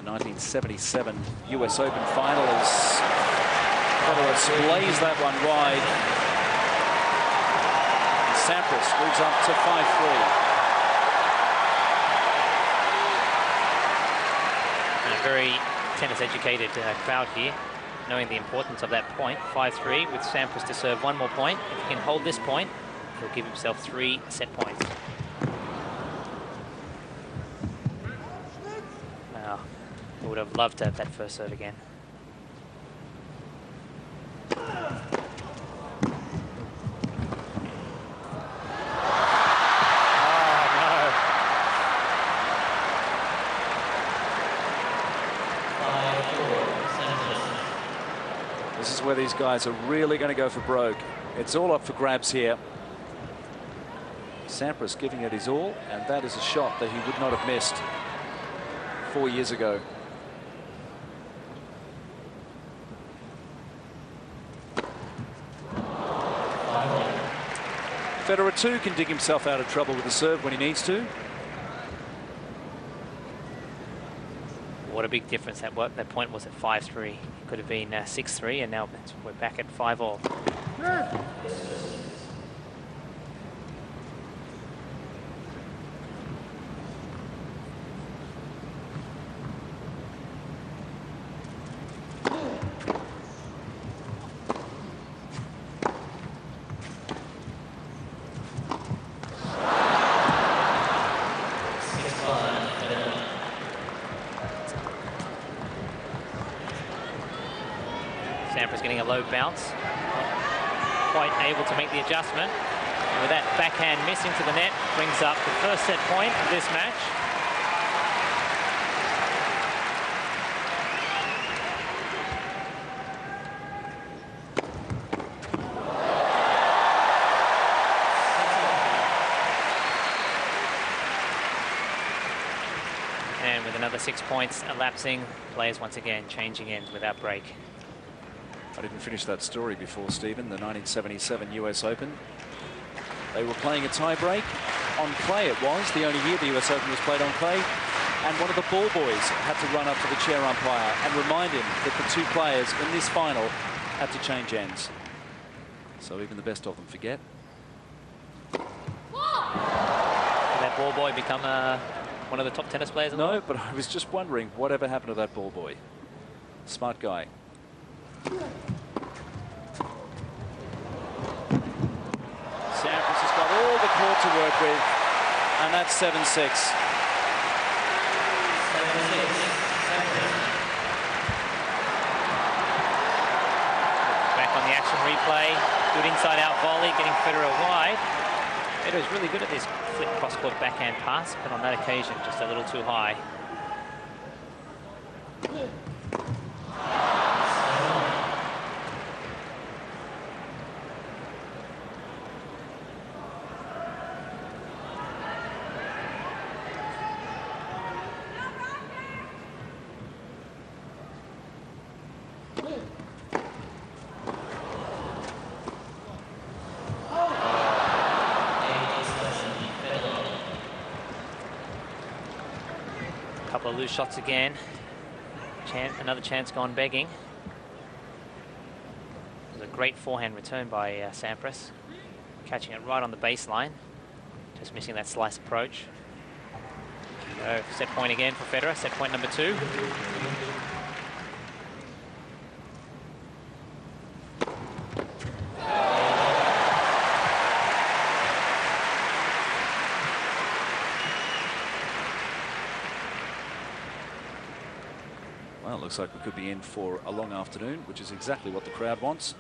The 1977 US Open final as Federer splays that one wide. And Sampras moves up to 5-3. A very tennis-educated crowd here, knowing the importance of that point. 5-3 with Sampras to serve one more point. If he can hold this point, he'll give himself 3 set points. Wow, I would have loved to have that first serve again. This is where these guys are really going to go for broke. It's all up for grabs here. Sampras giving it his all, and that is a shot that he would not have missed 4 years ago. Federer too can dig himself out of trouble with the serve when he needs to. What a big difference that point was at 5-3. It could have been 6-3, and now we're back at 5-all. Sampras getting a low bounce, not quite able to make the adjustment. And with that backhand missing to the net, brings up the first set point of this match. And with another 6 points elapsing, players once again changing ends without break. I didn't finish that story before, Stephen. The 1977 US Open. They were playing a tie-break on clay. It was the only year the US Open was played on clay. And one of the ball boys had to run up to the chair umpire and remind him that the two players in this final had to change ends. So even the best of them forget. Did that ball boy become one of the top tennis players in the world? No, but I was just wondering whatever happened to that ball boy. Smart guy. Sampras has got all the court to work with, and that's 7-6. Back on the action replay. Good inside-out volley, getting Federer wide. Federer's really good at this flip cross-court backhand pass, but on that occasion, just a little too high. Couple of loose shots again. Another chance gone begging. It was a great forehand return by Sampras. Catching it right on the baseline. Just missing that slice approach. So set point again for Federer. Set point number 2. Well, it looks like we could be in for a long afternoon, which is exactly what the crowd wants.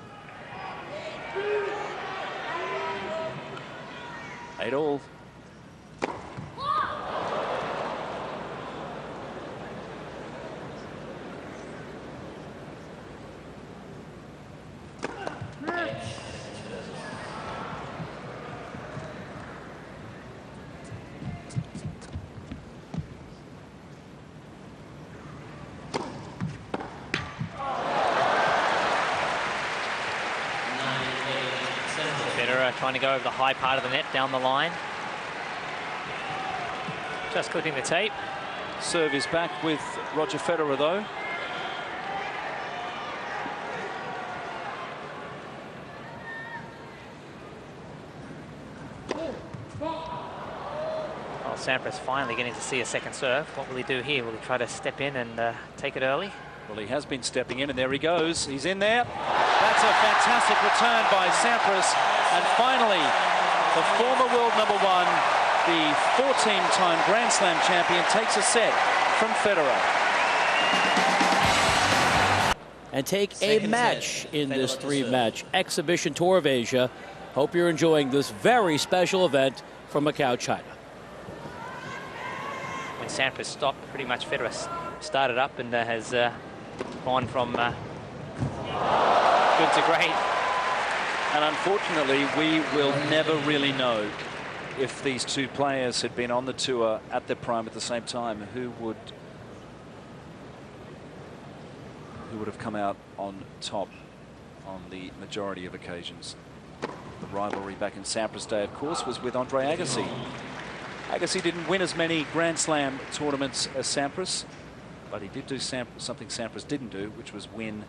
8-all. Trying to go over the high part of the net down the line. Just clipping the tape. Serve is back with Roger Federer, though. Well, Sampras finally getting to see a second serve. What will he do here? Will he try to step in and take it early? Well, he has been stepping in, and there he goes. He's in there. That's a fantastic return by Sampras. And finally, the former world number one, the 14-time Grand Slam champion, takes a set from Federer. And take a match in this three-match exhibition tour of Asia. Hope you're enjoying this very special event from Macao, China. When Sampras stopped, pretty much Federer started up and has gone from good to great. And unfortunately, we will never really know if these two players had been on the tour at their prime at the same time, who would have come out on top on the majority of occasions. The rivalry back in Sampras' day, of course, was with Andre Agassi. Agassi didn't win as many Grand Slam tournaments as Sampras, but he did do something Sampras didn't do, which was win.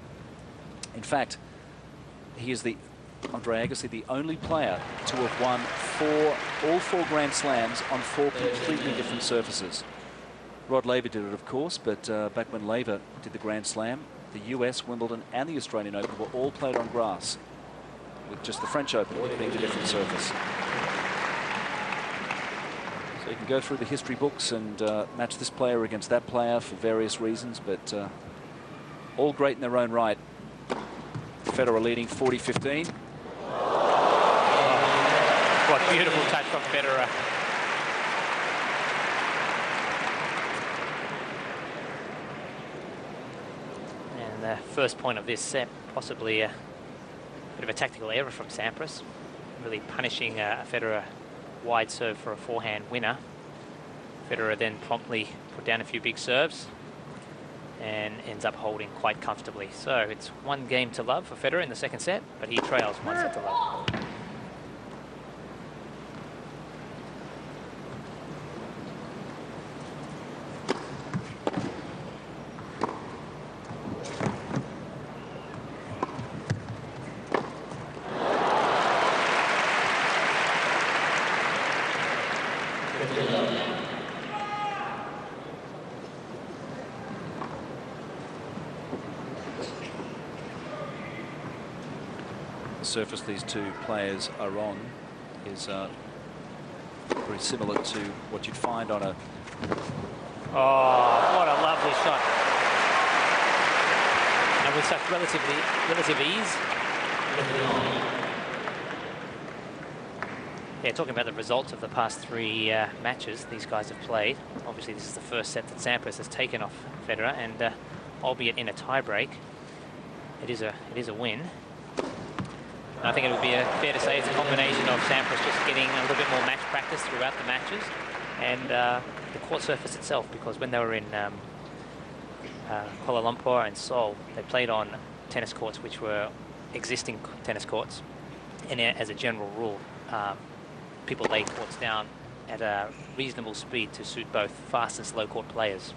In fact, he is Andre Agassi, the only player to have won all four Grand Slams on 4 completely different surfaces. Rod Laver did it, of course, but back when Laver did the Grand Slam, the US, Wimbledon, and the Australian Open were all played on grass, with just the French Open being a different surface. So you can go through the history books and match this player against that player for various reasons, but all great in their own right. Federer leading 40-15. What beautiful touch from Federer. And the first point of this set, possibly a bit of a tactical error from Sampras, really punishing a Federer wide serve for a forehand winner. Federer then promptly put down a few big serves and ends up holding quite comfortably. So it's 1 game to love for Federer in the second set, but he trails 1 set to love. The surface these two players are on is very similar to what you'd find on a... Oh, what a lovely shot. And with such relative ease. Yeah, talking about the results of the past 3 matches these guys have played. Obviously, this is the first set that Sampras has taken off Federer, and albeit in a tie-break, it is a win. And I think it would be fair to say it's a combination of Sampras just getting a little bit more match practice throughout the matches, and the court surface itself, because when they were in Kuala Lumpur and Seoul, they played on tennis courts which were existing tennis courts, and as a general rule, people lay courts down at a reasonable speed to suit both fast and slow court players,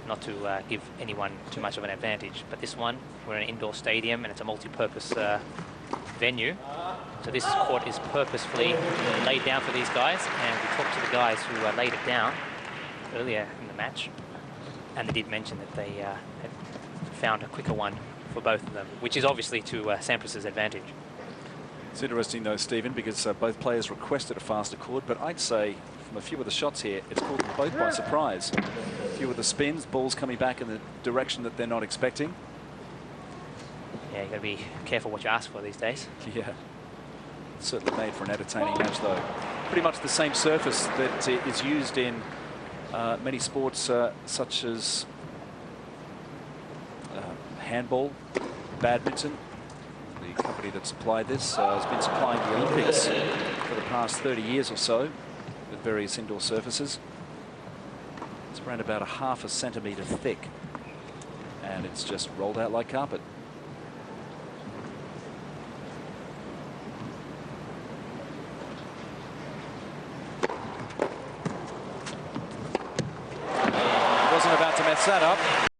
not to give anyone too much of an advantage. But this one, we're in an indoor stadium and it's a multi-purpose venue, so this court is purposefully laid down for these guys, and we talked to the guys who laid it down earlier in the match, and they did mention that they had found a quicker one for both of them, which is obviously to Sampras' advantage. It's interesting though, Stephen, because both players requested a faster court, but I'd say from a few of the shots here, it's caught them both by surprise. A few of the spins, balls coming back in the direction that they're not expecting. Yeah, you got to be careful what you ask for these days. Yeah, certainly made for an entertaining match though. Pretty much the same surface that is used in many sports such as handball, badminton. The company that supplied this has been supplying the Olympics for the past 30 years or so with various indoor surfaces. It's around about 1/2 centimetre thick, and it's just rolled out like carpet. sets that up.